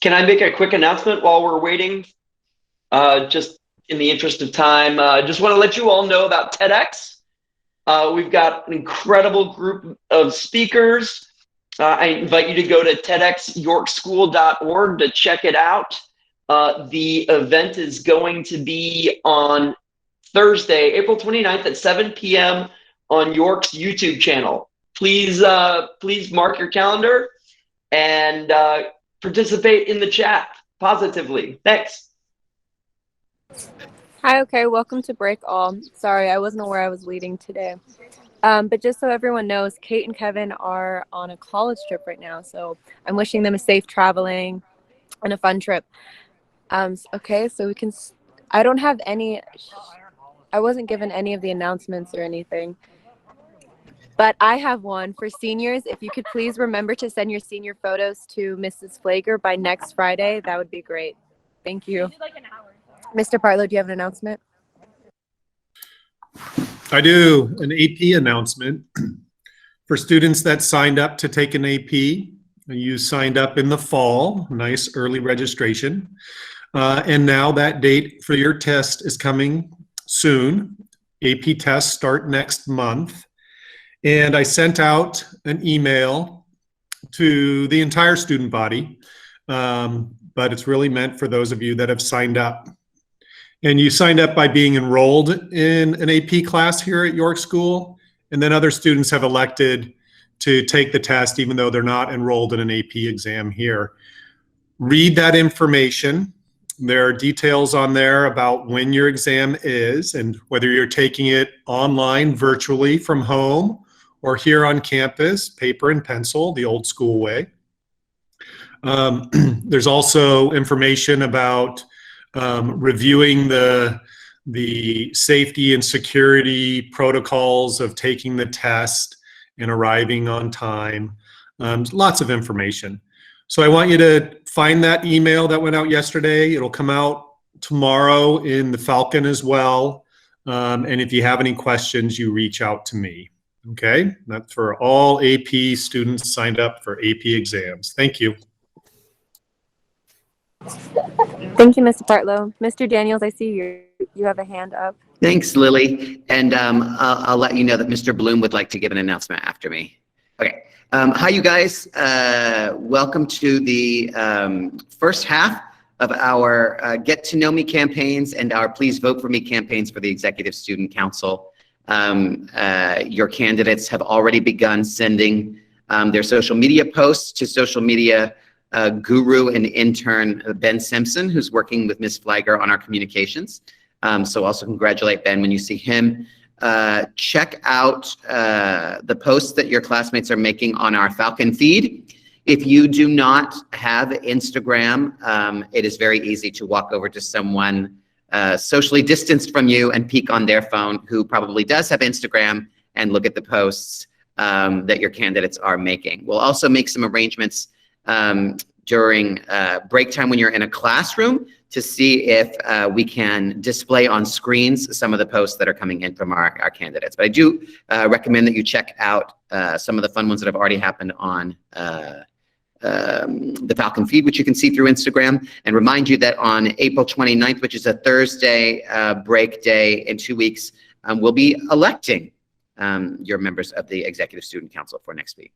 Can I make a quick announcement while we're waiting? Just in the interest of time, just want to let you all know about TEDx. We've got an incredible group of speakers. I invite you to go to TEDxYorkschool.org to check it out. The event is going to be on Thursday, April 29th at 7 p.m. on York's YouTube channel. Please mark your calendar and participate in the chat positively. Thanks. Hi, okay, welcome to Break All. Sorry, I wasn't aware I was leading today. But just so everyone knows, Kate and Kevin are on a college trip right now, so I'm wishing them a safe traveling and a fun trip. Okay, so we can, I don't have any, I wasn't given any of the announcements or anything. But I have one for seniors. If you could please remember to send your senior photos to Mrs. Flager by next Friday, that would be great. Thank you. Mr. Partlow, do you have an announcement? I do, an AP announcement. For students that signed up to take an AP, you signed up in the fall, nice early registration. And now that date for your test is coming soon. AP tests start next month. And I sent out an email to the entire student body, but it's really meant for those of you that have signed up. And you signed up by being enrolled in an AP class here at York School, and then other students have elected to take the test even though they're not enrolled in an AP exam here. Read that information. There are details on there about when your exam is and whether you're taking it online, virtually from home, or here on campus, paper and pencil, the old school way. There's also information about reviewing the safety and security protocols of taking the test and arriving on time. Lots of information. So I want you to find that email that went out yesterday. It'll come out tomorrow in the Falcon as well. And if you have any questions, you reach out to me. Okay, that's for all AP students signed up for AP exams. Thank you. Thank you, Mr. Partlow. Mr. Daniels, I see you have a hand up. Thanks, Lily. And I'll let you know that Mr. Bloom would like to give an announcement after me. Okay. Hi, you guys. Welcome to the first half of our Get to Know Me campaigns and our Please Vote for Me campaigns for the Executive Student Council. Your candidates have already begun sending their social media posts to social media guru and intern Ben Simpson, who's working with Ms. Flager on our communications. So also congratulate Ben when you see him. Check out the posts that your classmates are making on our Falcon feed. If you do not have Instagram, it is very easy to walk over to someone socially distanced from you and peek on their phone who probably does have Instagram and look at the posts that your candidates are making. We'll also make some arrangements during break time when you're in a classroom to see if we can display on screens some of the posts that are coming in from our candidates. But I do recommend that you check out some of the fun ones that have already happened on the Falcon feed, which you can see through Instagram, and remind you that on April 29th, which is a Thursday break day in 2 weeks, we'll be electing your members of the Executive Student Council for next week.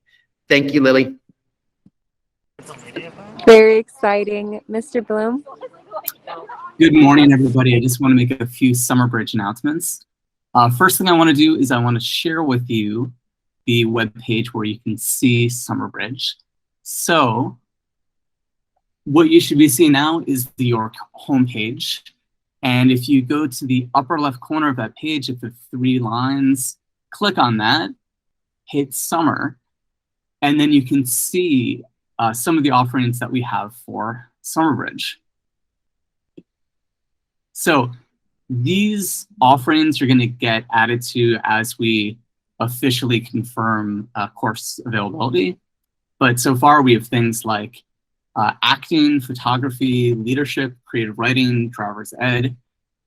Thank you, Lily. Very exciting. Mr. Bloom? Good morning, everybody. I just want to make a few Summer Bridge announcements. First thing I want to do is I want to share with you the webpage where you can see Summer Bridge. So what you should be seeing now is the York homepage. And if you go to the upper left corner of that page, if the 3 lines, click on that, hit Summer, and then you can see some of the offerings that we have for Summer Bridge. So these offerings are going to get added to as we officially confirm course availability. But so far we have things like acting, photography, leadership, creative writing, driver's ed,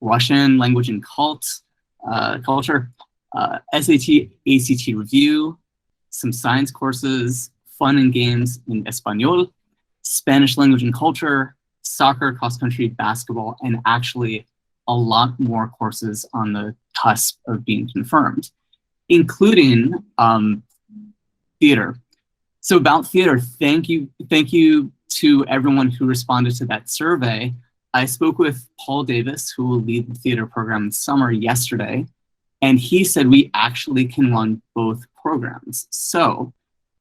Russian language and culture, SAT, ACT review, some science courses, fun and games in Espanol, Spanish language and culture, soccer, cross country, basketball, and actually a lot more courses on the cusp of being confirmed, including theater. So about theater, thank you to everyone who responded to that survey. I spoke with Paul Davis, who will lead the theater program this summer, yesterday, and he said we actually can run both programs. So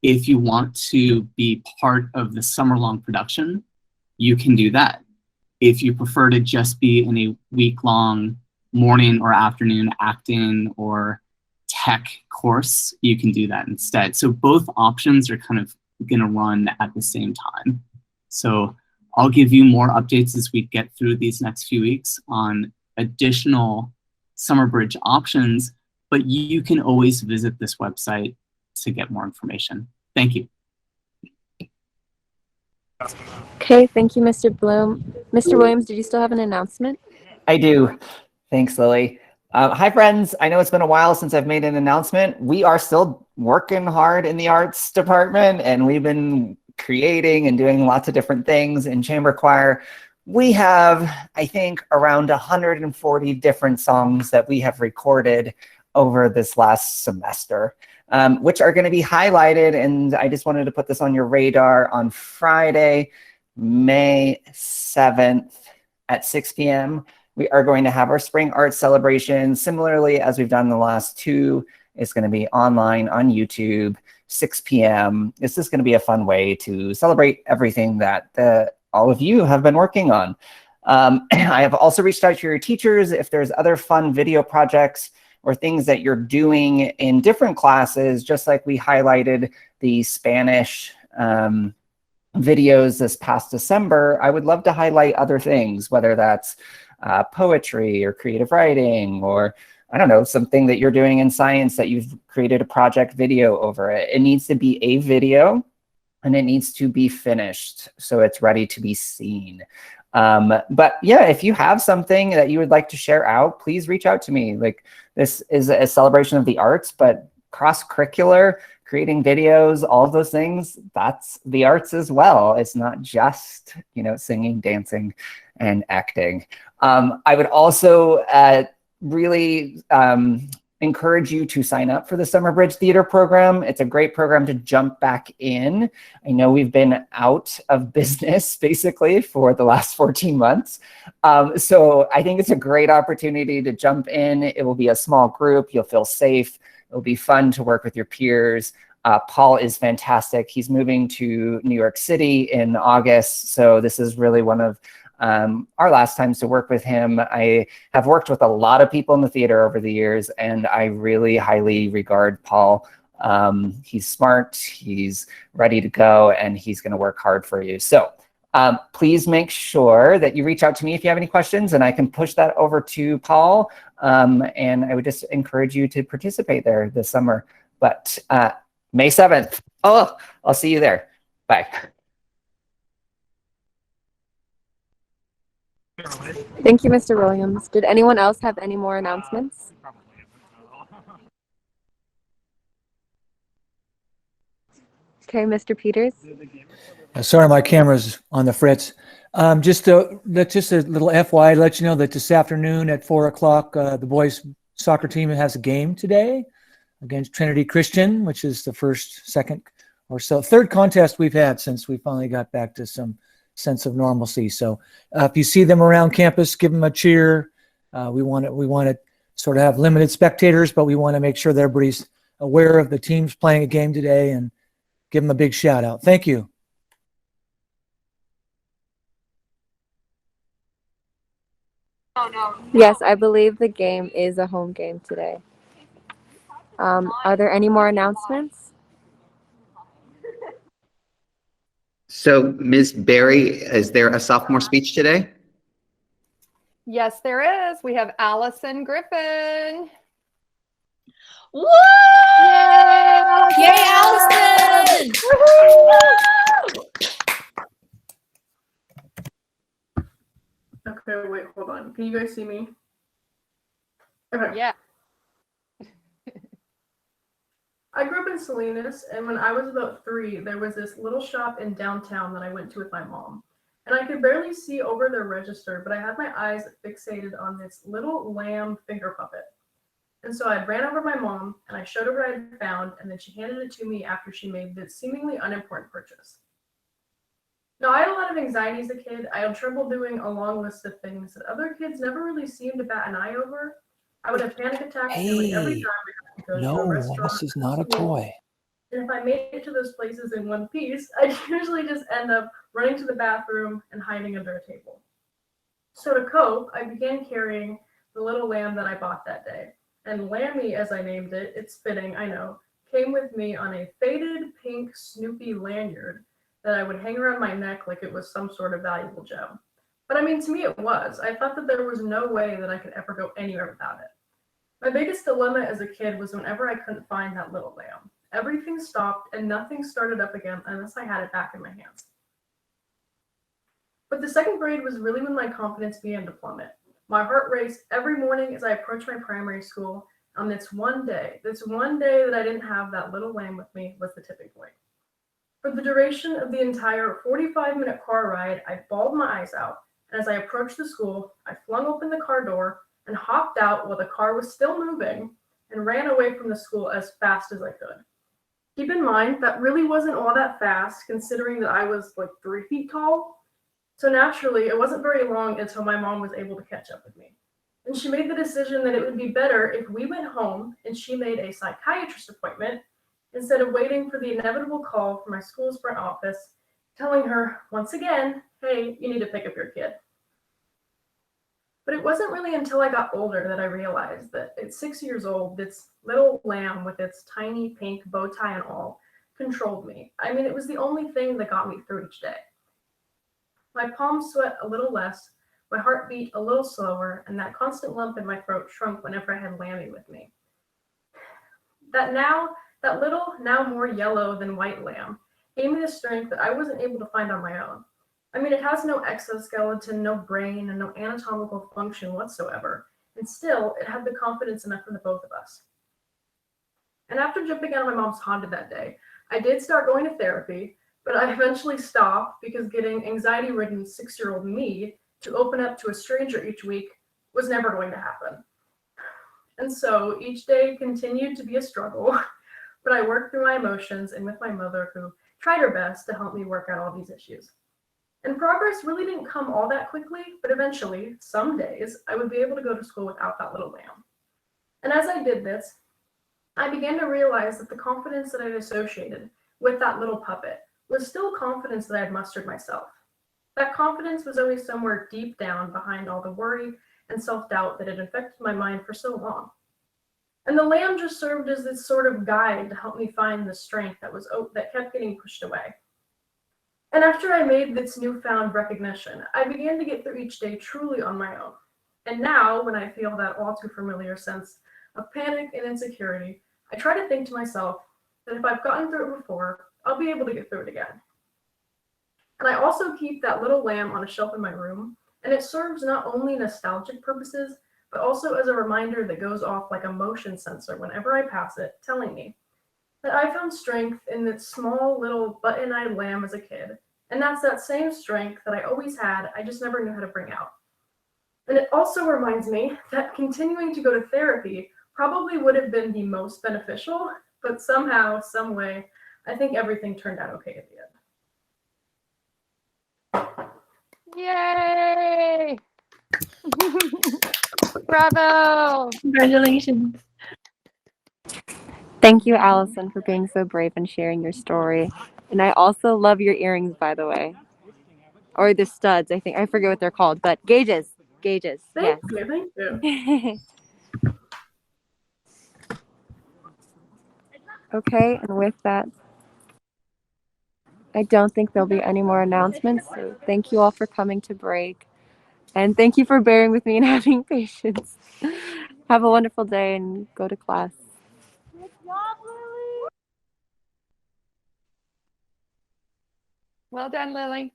if you want to be part of the summer-long production, you can do that. If you prefer to just be in a week-long morning or afternoon acting or tech course, you can do that instead. So both options are kind of gonna run at the same time. So I'll give you more updates as we get through these next few weeks on additional Summer Bridge options, but you can always visit this website to get more information. Thank you. Okay, thank you, Mr. Bloom. Mr. Williams, did you still have an announcement? I do. Thanks, Lily. Hi, friends. I know it's been a while since I've made an announcement. We are still working hard in the arts department, and we've been creating and doing lots of different things in chamber choir. We have, I think, around 140 different songs that we have recorded over this last semester, which are going to be highlighted. And I just wanted to put this on your radar on Friday, May 7th at 6 p.m. We are going to have our spring art celebration, similarly as we've done the last two. It's going to be online on YouTube, 6 p.m. This is going to be a fun way to celebrate everything that all of you have been working on. I have also reached out to your teachers if there's other fun video projects or things that you're doing in different classes, just like we highlighted the Spanish videos this past December. I would love to highlight other things, whether that's poetry or creative writing, or I don't know, something that you're doing in science that you've created a project video over it. It needs to be a video and it needs to be finished so it's ready to be seen. But yeah, if you have something that you would like to share out, please reach out to me. Like, this is a celebration of the arts, but cross-curricular, creating videos, all of those things, that's the arts as well. It's not just, you know, singing, dancing, and acting. I would also really encourage you to sign up for the Summer Bridge Theater program. It's a great program to jump back in. I know we've been out of business basically for the last 14 months. So I think it's a great opportunity to jump in. It will be a small group. You'll feel safe. It'll be fun to work with your peers. Paul is fantastic. He's moving to New York City in August. So this is really one of our last times to work with him. I have worked with a lot of people in the theater over the years, and I really highly regard Paul. He's smart, he's ready to go, and he's going to work hard for you. So please make sure that you reach out to me if you have any questions, and I can push that over to Paul. And I would just encourage you to participate there this summer. But May 7th, oh, I'll see you there. Bye. Thank you, Mr. Williams. Did anyone else have any more announcements? Okay, Mr. Peters. Sorry, my camera's on the fritz. Just a little FYI, let you know that this afternoon at 4 o'clock, the boys soccer team has a game today against Trinity Christian, which is the third contest we've had since we finally got back to some sense of normalcy. So if you see them around campus, give them a cheer. We want to sort of have limited spectators, but we want to make sure that everybody's aware of the teams playing a game today and give them a big shout out. Thank you. Yes, I believe the game is a home game today. Are there any more announcements? So, Ms. Berry, is there a sophomore speech today? Yes, there is. We have Allison Griffin. Woo! Yay, Allison! Okay, wait, hold on. Can you guys see me? Okay. Yeah. I grew up in in Salinas, and when I was about 3, there was this little shop in downtown that I went to with my mom. And I could barely see over their register, but I had my eyes fixated on this little lamb finger puppet. And so I ran over to my mom and I showed her what I had found, and then she handed it to me after she made this seemingly unimportant purchase. Now, I had a lot of anxiety as a kid. I had trouble doing a long list of things that other kids never really seemed to bat an eye over. I would have panic attacks nearly every Hey, time I had to go to a no, restaurant. this is not a school. toy. And if I made it to those places in one piece, I'd usually just end up running to the bathroom and hiding under a table. So to cope, I began carrying the little lamb that I bought that day. And Lammy, as I named it, it's fitting, I know, came with me on a faded pink Snoopy lanyard that I would hang around my neck like it was some sort of valuable gem. But I mean, to me it was. I thought that there was no way that I could ever go anywhere without it. My biggest dilemma as a kid was whenever I couldn't find that little lamb. Everything stopped and nothing started up again unless I had it back in my hands. But the 2nd grade was really when my confidence began to plummet. My heart raced every morning as I approached my primary school. On this one day that I didn't have that little lamb with me was the tipping point. For the duration of the entire 45-minute car ride, I bawled my eyes out. And as I approached the school, I flung open the car door and hopped out while the car was still moving and ran away from the school as fast as I could. Keep in mind, that really wasn't all that fast, considering that I was like 3 feet tall. So naturally, it wasn't very long until my mom was able to catch up with me. And she made the decision that it would be better if we went home and she made a psychiatrist appointment instead of waiting for the inevitable call from my school's front office telling her, once again, hey, you need to pick up your kid. But it wasn't really until I got older that I realized that at 6 years old, this little lamb with its tiny pink bow tie and all controlled me. I mean, it was the only thing that got me through each day. My palms sweat a little less, my heart beat a little slower, and that constant lump in my throat shrunk whenever I had Lammy with me. That little, now more yellow than white lamb gave me the strength that I wasn't able to find on my own. I mean, it has no exoskeleton, no brain, and no anatomical function whatsoever. And still, it had the confidence enough for the both of us. And after jumping out of my mom's Honda that day, I did start going to therapy, but I eventually stopped because getting anxiety-ridden 6-year-old me to open up to a stranger each week was never going to happen. And so each day continued to be a struggle, but I worked through my emotions and with my mother, who tried her best to help me work out all these issues. And progress really didn't come all that quickly, but eventually, some days, I would be able to go to school without that little lamb. And as I did this, I began to realize that the confidence that I'd associated with that little puppet was still confidence that I had mustered myself. That confidence was always somewhere deep down behind all the worry and self-doubt that had infected my mind for so long. And the lamb just served as this sort of guide to help me find the strength that kept getting pushed away. And after I made this newfound recognition, I began to get through each day truly on my own. And now, when I feel that all too familiar sense of panic and insecurity, I try to think to myself that if I've gotten through it before, I'll be able to get through it again. And I also keep that little lamb on a shelf in my room, and it serves not only nostalgic purposes, but also as a reminder that goes off like a motion sensor whenever I pass it, telling me that I found strength in this small little button-eyed lamb as a kid, and that's that same strength that I always had, I just never knew how to bring out. And it also reminds me that continuing to go to therapy probably would have been the most beneficial, but somehow, some way, I think everything turned out okay at the end. Yay! Bravo! Congratulations. Thank you, Allison, for being so brave and sharing your story. And I also love your earrings, by the way. Or the studs, I think. I forget what they're called, but gauges. Gauges. Thank you. Okay, and with that, I don't think there'll be any more announcements. So thank you all for coming to break. And thank you for bearing with me and having patience. Have a wonderful day and go to class. Well done, Lily.